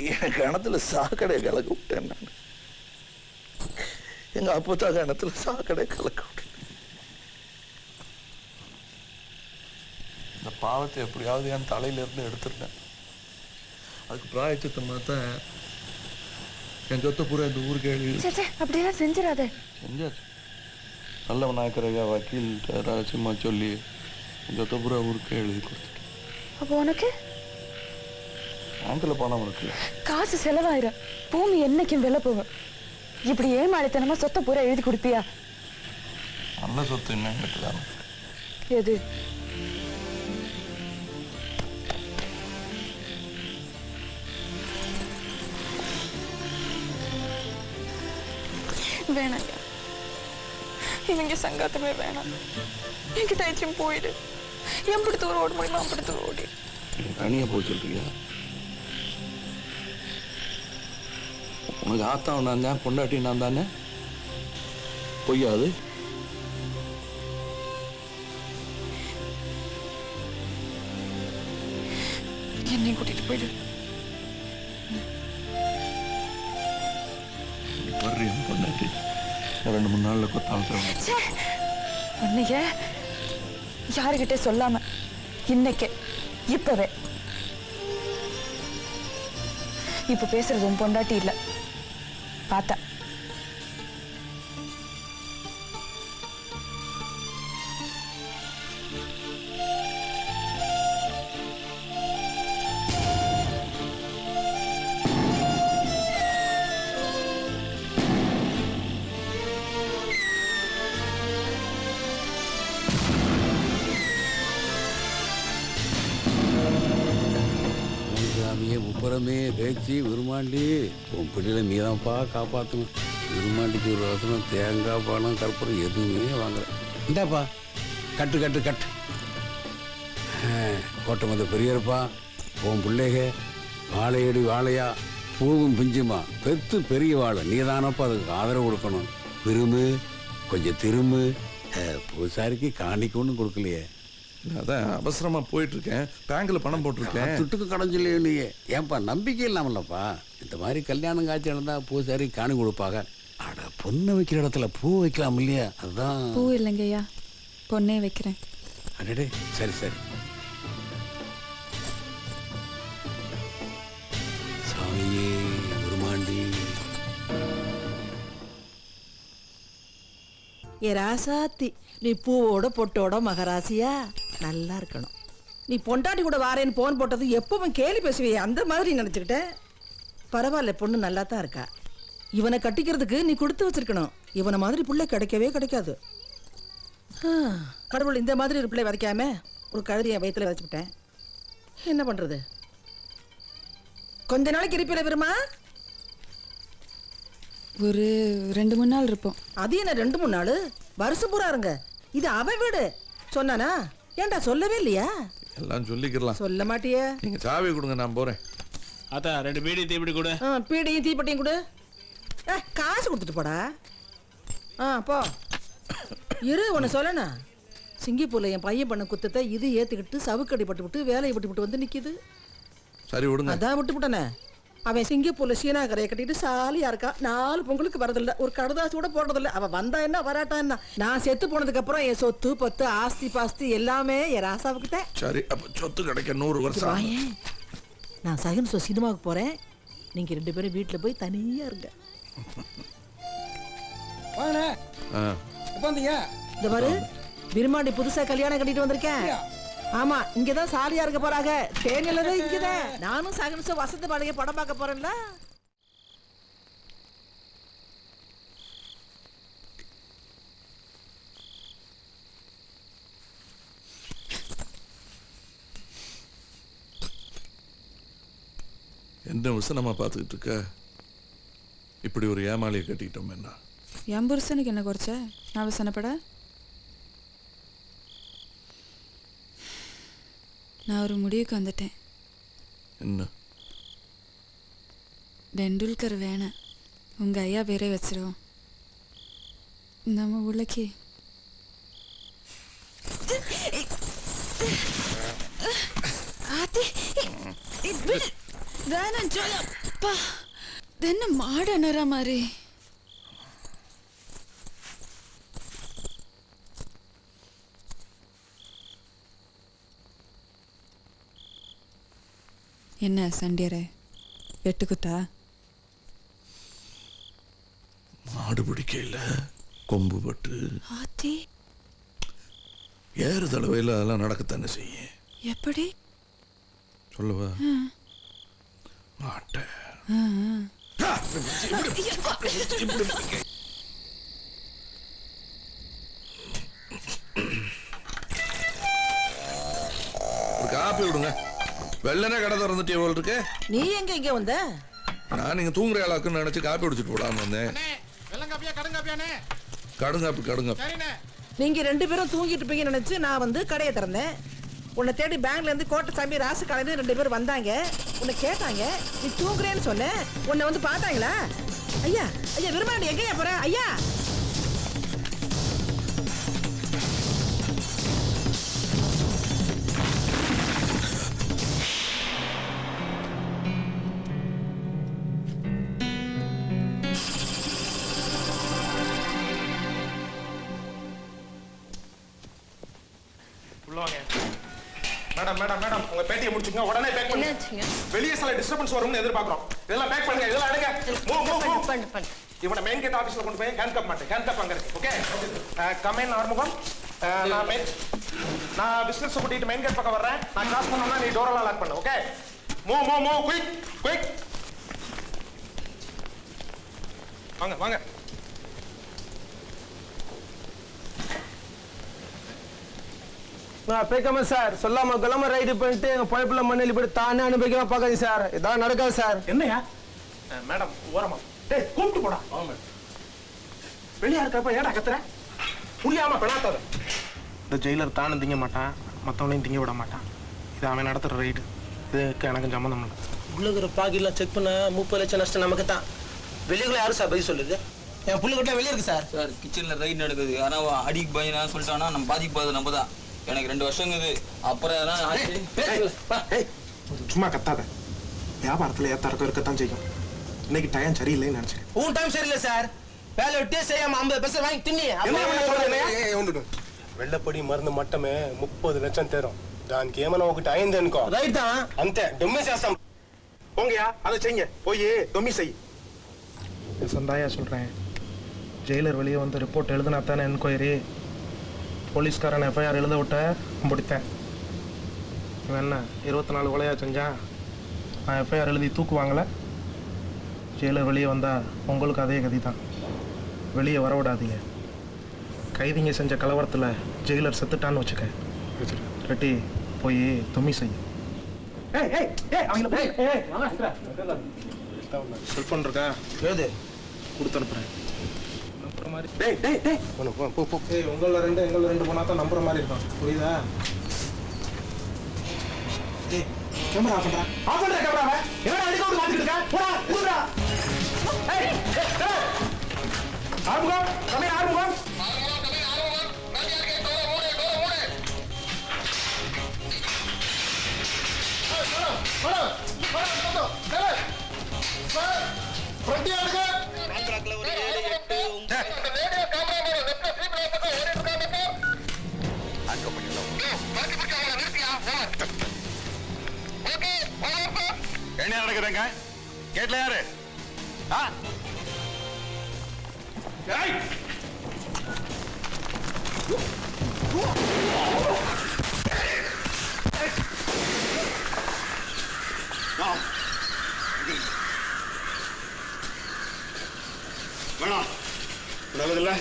என் கணத்துல சாக்கடை கலக்க விட்டேன் நான். எங்க அப்பத்தா கணத்துல சாக்கடை கலக்க விட்டேன். இந்த பாவத்தை எப்படியாவது என் தலையில இருந்து எடுத்துருக்கேன். அதுக்கு பிராயச்சித்தமா தான் என் சொத்த பூரா இந்த ஊருக்கு எழுதி. அப்படியெல்லாம் செஞ்சிடாத. செஞ்சாச்சு. நல்லவன் ஆக்கிறையா வக்கீல் ரகசியமா சொல்லி என் சொத்த பூரா ஊருக்கு எழுதி கொடுத்துட்டேன். அப்போ உனக்கு பேங்க்ல பணம் இருக்கு. காசு செலவாயிரும். பூமி என்னைக்கும் விலை போகும். இப்படி ஏமாளித்தனமா சொத்தை பூரா எழுதி கொடுப்பியா? நல்ல சொத்து என்ன எங்கிட்டதான். எது? வேணாம், இவங்க சங்காத்தமே வேணாம். என்கிட்ட ஆச்சும் போயிடு. எப்படி தூரம் ஓட முடியுமா அப்படி தூரம் ஓடி. தனியா போய் சொல்றியா? உனக்கு ஆத்தாவும் நான் தான், பொண்டாட்டி நான் தானே. பொய்யாது. என்னையும் கூட்டிட்டு போயிடு. பொண்டாட்டி 2-3 நாள்ல கொத்தாம உன்னைய யாருகிட்ட சொல்லாம இன்னைக்கு இப்பவே. இப்ப பேசுறது உன் பொண்டாட்டி இல்ல, பார்த்தா. உப்புறமே பேச்சு விரும்மாண்டி உன் பிள்ளையில நீதான்ப்பா காப்பாற்றணும். விரும்மாண்டிக்கு ஒரு ரசனம் தேங்காய் பழம் கற்பூரம் எதுவுமே வாங்கல. இந்தாப்பா கட்டு கட்டு கட்டு. கோட்டை மத பெரியப்பா உன் பிள்ளைக வாழையடி வாழையா பூவும் பிஞ்சுமா பெத்து பெரிய வாழை நீதானப்பா அதுக்கு ஆதரவு கொடுக்கணும். விரும்பு கொஞ்சம் திரும்பு. பூசாரிக்கு காணிக்கு ஒன்றும் கொடுக்கலையே. அதான் அவசரமா போயிட்டு இருக்கேன். பேங்க்ல பணம் போட்டிருக்கேன். துட்டுக்கு கடன் சொல்லியே நீயே. ஏன்பா நம்பிக்கை இல்லாமல்லப்பா. இந்த மாதிரி கல்யாணம் காட்சி நடந்தா பூசாரி காணி கொடுப்பாங்க. அட பொண்ணு வைக்கிற இடத்துல பூ வைக்கலாம் இல்லையா? அதுதான். பூ இல்லைங்கய்யா, பொண்ணே வைக்கிறேன். அடடே சரி சரி. சாமியே உருமாண்டி. ஏ ராசாத்தி, நீ பூவோட பொட்டோட மகராசியா நல்லா இருக்கணும். நீ பொண்டாட்டி கூட வாரேன்னு போன் போட்டது எப்பவும் கேலி பேசுவியே, அந்த மாதிரி நினச்சிக்கிட்டேன். பரவாயில்ல, பொண்ணு நல்லா தான் இருக்கா. இவனை கட்டிக்கிறதுக்கு நீ கொடுத்து வச்சிருக்கணும். இவனை மாதிரி பிள்ளை கிடைக்கவே கிடைக்காது. கடவுள் இந்த மாதிரி ஒரு பிள்ளை விதைக்காம ஒரு கழுதியை வயிற்றுல விதைச்சுக்கிட்டேன். என்ன பண்ணுறது? கொஞ்ச நாளைக்கு இருப்பில விருமா? ஒரு 2-3 நாள் இருப்போம். அது என்ன 2-3 நாள்? வருஷம் பூரா இருங்க. இது அவன் வீடு சொன்னானா? ஏன்டா சொல்லவே இல்லையா? எல்லாம் சொல்லிக்கலாம். சொல்ல மாட்டியே. நீங்க சாவி கொடுங்க, நான் போறேன். அத்தா 2 பீடி தீப்பெட்டி கொடு. பீடியும் தீப்பெட்டியும் கொடு. காசு கொடுத்துட்டு போடா. போ. இரு உன்னை சொல்லணா. சிங்கப்பூர்ல என் பையன் பண்ண குத்தத்தை இது ஏத்துக்கிட்டு சவுக்கடி பட்டு வேலையை விட்டு வந்து நிக்குது. சரி விடுங்க. அதான் விட்டுவிட்டனே. அவன் சிங்கப்பூர்ல சீனா கரையை கட்டிட்டு சாலியா இருக்கா. 4 பொங்கலுக்கு வரதில்ல, ஒரு கடதாசி கூட போடுறதில்ல. அவன் வந்தா என்ன வராட்டா என்ன? நான் செத்து போனதுக்கு அப்புறம் என் சொத்து பத்து ஆஸ்தி பாஸ்தி எல்லாமே என் ராசாவுக்கு தான். சரி, அப்ப சொத்து கிடைக்க 100 வருஷம். நான் சகன் சினிமாவுக்கு போறேன். நீங்க 2 பேரும் வீட்டுல போய் தனியா இருங்க. வாங்கண்ணே. ஆ எப்போ வந்தீங்க? இந்த பாரு, விருமாண்டி புதுசா கல்யாணம் கட்டிட்டு வந்திருக்கேன். ஆமா, இங்கதான் சாலியா இருக்க போறாங்க. தேனியில தான் இங்கதான். நானும் சகனிச்ச வசந்த பாளைய படம் பார்க்க போறேன்ல. என்ன விசனமா பார்த்துக்கிட்டு இருக்க? இப்படி ஒரு ஏமாளியை கட்டிக்கிட்டோம் என்ன? என் புருஷனுக்கு என்ன குறைச்ச? நான் விசனப்பட நான் ஒரு முடிவுக்கு வந்துட்டேன். என்ன? டெண்டுல்கர் வேணாம், உங்க ஐயா பேரே வச்சிருவோம். நம்ம உள்ளக்கு வேணாம் சொல்லப்பா. என்ன மாடு அணற மாதிரி. என்ன சண்டியரே, வெட்டுக்குத்தா? மாடு பிடிக்கல, கொம்பு பட்டு ஆத்தி ஏறு தடவையில் அதெல்லாம் நடக்கத்தானே செய்யும். எப்படி சொல்லுவா மாட்டேன். ஒரு காப்பி விடுங்க. வெள்ளனே கடை திறந்துட்டு எவ்வளவு இருக்கு? நீ எங்க இங்க வந்த? நான் நீங்க தூங்குற ஆளாக்குன்னு நினைச்சு காப்பி குடிச்சிட்டு போடாம வந்தேன். கடுங்காப்பி கடுங்காப்பி. நீங்க 2 பேரும் தூங்கிட்டு இருப்பீங்கன்னு நினைச்சு நான் வந்து கடையை திறந்தேன். உன்னை தேடி பேங்க்ல இருந்து கோட்டசாமி ராசு கலைஞர் 2 பேரும் வந்தாங்க. உன்னை கேட்டாங்க, நீ தூங்குறேன்னு சொன்ன. உன்னை வந்து பார்த்தாங்களா? ஐயா ஐயா, விரும்பாண்டி எங்கேயா போற? ஐயா மேடம் மேடம் மேடம் உங்க பேட்டியை முடிச்சுங்க, உடனே பேக் பண்ணுங்க. வெளியே சில டிஸ்டர்பன்ஸ் வரும்னு எதிர்பார்க்கறோம். இதெல்லாம் பேக் பண்ணுங்க, இதெல்லாம் எடுங்க. மூவ். இவனை மெயின் கேட் ஆபீஸ்ல கொண்டு போய் ஹேண்ட் கப் மாட்டேன். ஹேண்ட் கப் அங்க இருக்கு. Okay, come in Arumugam. நான் பிசினஸ் கூட்டிட்டு மெயின் கேட் பக்கம் வர்றேன். நான் கிராஸ் பண்ணனும்னா நீ டோர் எல்லாம் லாக் பண்ணு. Okay, move quick. வாங்க. நான் பேக்காம சார் சொல்லாம கிளம்ப ரைடு பண்ணிட்டு எங்க பைப்புல மண்ணெலி போய் தானே அனுபவிக்காம பார்க்காது சார். இதான் நடக்காது சார். என்னையா மேடம் ஓரமா டேய் கூப்பிட்டு போடா. வெளியா இருக்கப்ப ஏடா கத்துற? புரியாம பெணாத்தாத. இந்த ஜெயிலர் தானும் திங்க மாட்டான், மற்றவனையும் திங்க விட மாட்டான். இது அவன் நடத்துற ரைடு. இதுக்கு எனக்கு சம்மந்தம் இல்லை. உள்ளுக்குற பாக்கெட்லாம் செக் பண்ண 30 லட்சம் நஷ்டம் நமக்கு தான். வெளியுக்குள்ள யாரும் சார் பதில் சொல்லுது? என் புள்ளிக்கிட்ட வெளியே இருக்கு சார். சார் கிச்சனில் ரைட் நடக்குது. ஆனால் அடிக்கு பையனா சொல்லிட்டானா நம்ம பாதிப்பாது நம்ம தான். எனக்கு 2 வருஷங்குது. அப்புறம் சும்மா கத்தாத. வியாபாரத்தில் ஏத்தாருக்கும் இருக்கத்தான் செய்யும். இன்னைக்கு டைம் சரியில்லைன்னு நினைச்சேன். உன் டைம் சரியில்லை சார். வேலை விட்டே செய்யாம 50 பைசா வாங்கி தின்னி. வெள்ளப்படி మருந்து మట్టమే 30 లక్షం తేరం. దానికి ఏమైనా ఒకటి అయింది అనుకో. ரைட் தான். అంతే డొమ్మి చేస్తాం. போங்கயா, அதை செய்யுங்க. போய் தொம்மி செய். சந்தாயா சொல்றேன். ஜெயிலர் வெளியே வந்து ரிப்போர்ட் எழுதுனா தானே என்கொயரி. போலீஸ்காரன் எஃப்ஐஆர் எழுத விட்ட முடித்தேன். இவன் என்ன 24 கொலையா செஞ்சான். நான் எஃப்ஐஆர் எழுதி தூக்குவாங்களே. ஜெயிலர் வெளியே வந்தால் உங்களுக்கு அதே கதி தான். வெளியே வர விடாதீங்க. கைதிங்க செஞ்ச கலவரத்தில் ஜெயிலர் செத்துட்டான்னு வச்சுக்க. ரெட்டி போய் தொம்மி செய்யும். செல்போன் இருக்கா? எழுது கொடுத்து அனுப்புறேன். உங்கள ரெண்டு போனா தான் நம்புற மாதிரி இருக்கும். புரியுதா? கேமரா ஆஃப் பண்றா கேமராவை. என்னடா அடிக்க வந்து மாத்திட்டு இருக்க? போடா போடா. ஆறுமுகம் கமே ஆறுமுகம். என்ன நடக்குதுங்க? கேட்ல யாரு? ஆ? ஏய்! வேணாம், நல்லதில்ல.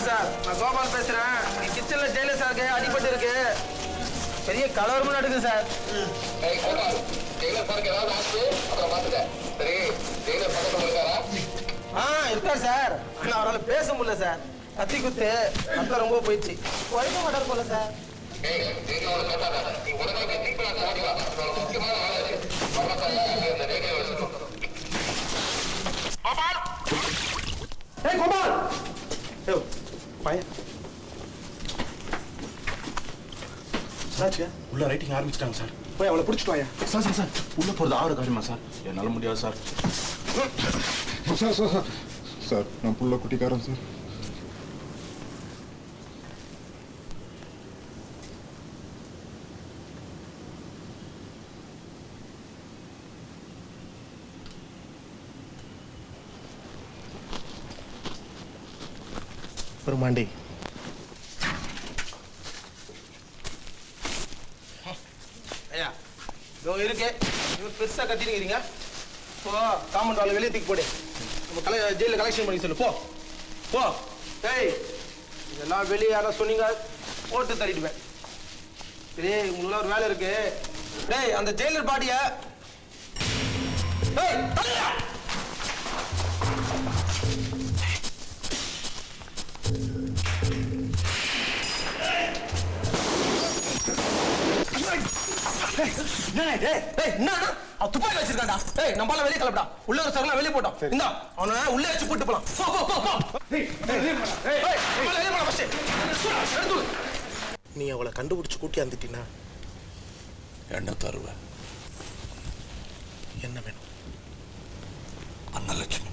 சார், நான் கோபால் பேசுறேன். கிச்சன்ல ஜெயிலர் சாருக்கு அடிபட்டு இருக்கு. பெரிய கலவரமும் நடக்குது சார். இருக்கார் சார். ஆனா அவரால் பேச முடியல சார். கத்தி குத்து ரத்தம் ரொம்ப போயிடுச்சு. குறைக்க மாட்டார் போல சார். கோபால் பையன் உள்ள ரைட்டிங் ஆரம்பிச்சிட்டாங்க சார். போய் அவளை பிடிச்சிட்டு வாயா. சார் சார் சார் உள்ள போறது ஆறு காரியமா சார்? என்னால முடியாது sir. Sir sir sir sir நான் புள்ள குட்டிக்காரன் சார். பெருமாண்டி ஐயா இதோ இருக்கு. இவர் பெருசா கத்திருக்கிறீங்க. இப்போ காமன் வாழை வெளியே தூக்கி போடு. நம்ம ஜெயிலில் கலெக்ஷன் பண்ணி சொல்லு. போ போ. ஏய் இதெல்லாம் வெளியே யாரும் சொன்னீங்க போட்டு தள்ளிடுவேன். டேய் உங்கள ஒரு வேலை இருக்கு. டேய் அந்த ஜெயிலர் பாடிய டேய் தள்ளுடா. துப்பாக்கி வச்சிருக்காண்டா. ஏய் நம்மளால வெளியே கிளம்படா. உள்ள ஒரு சரலாம் வெளியே போட்டோம். இந்தா அவனை உள்ளே வச்சு போட்டு போலாம். போ போ போ போ. நீ அவளை கண்டுபிடிச்சு கூட்டி வந்துட்டீனா என்ன தருவ? என்ன வேணும்? அன்னலட்சுமி.